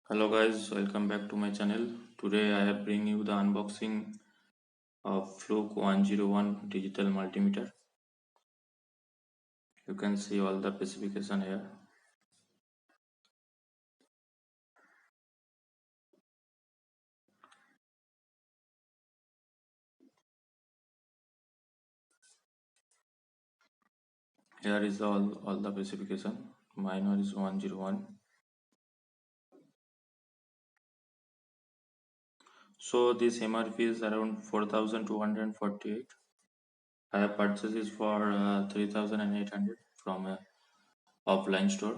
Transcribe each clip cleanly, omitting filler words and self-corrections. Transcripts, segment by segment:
Hello guys, welcome back to my channel. Today I have bring you the unboxing of Fluke 101 digital multimeter. You can see all the specification here. Here is all the specification. Mine one is 101. So this MRP is around 4,248. I have purchased this for 3,800 from a offline store.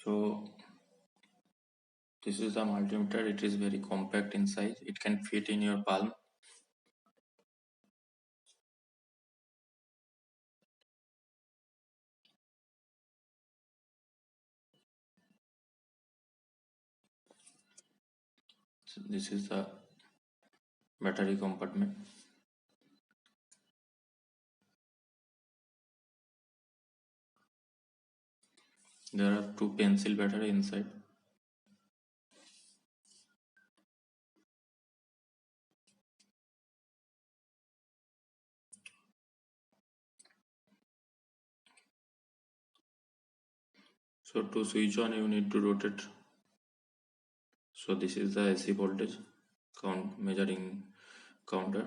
So this is the multimeter. It is very compact in size. It can fit in your palm. So this is the battery compartment. There are two pencil battery inside. So to switch on, you need to rotate. So this is the AC voltage count measuring counter.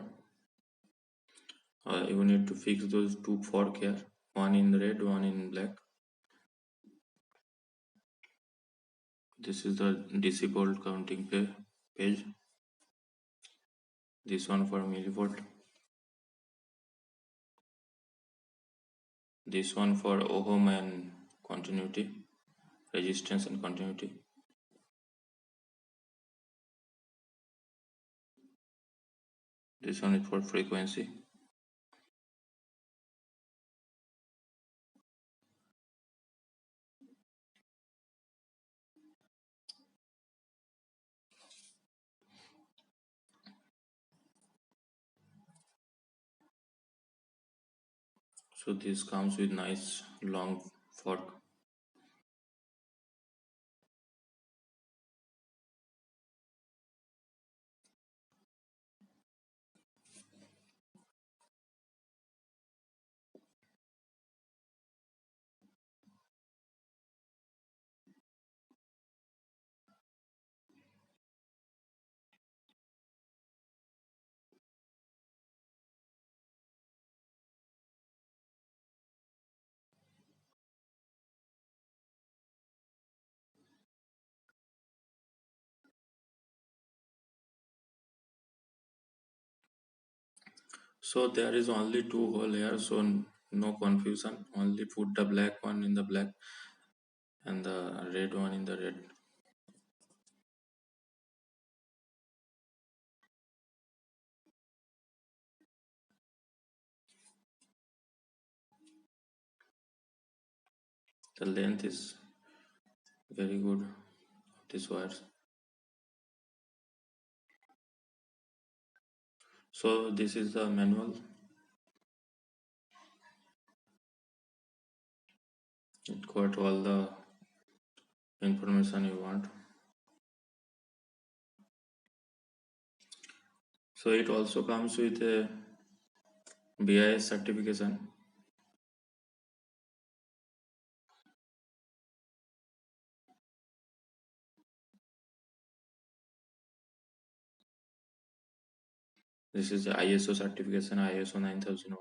You need to fix those two fork here, one in red, one in black. This is the DC volt counting page. This one for millivolt. This one for ohm and continuity, resistance and continuity. This one is for frequency. So this comes with nice long fork. So there is only two hole here, so no confusion. Only put the black one in the black and the red one in the red. The length is very good, these wires. So this is the manual. It got all the information you want. So it also comes with a BIS certification. This is the ISO certification, ISO 9001.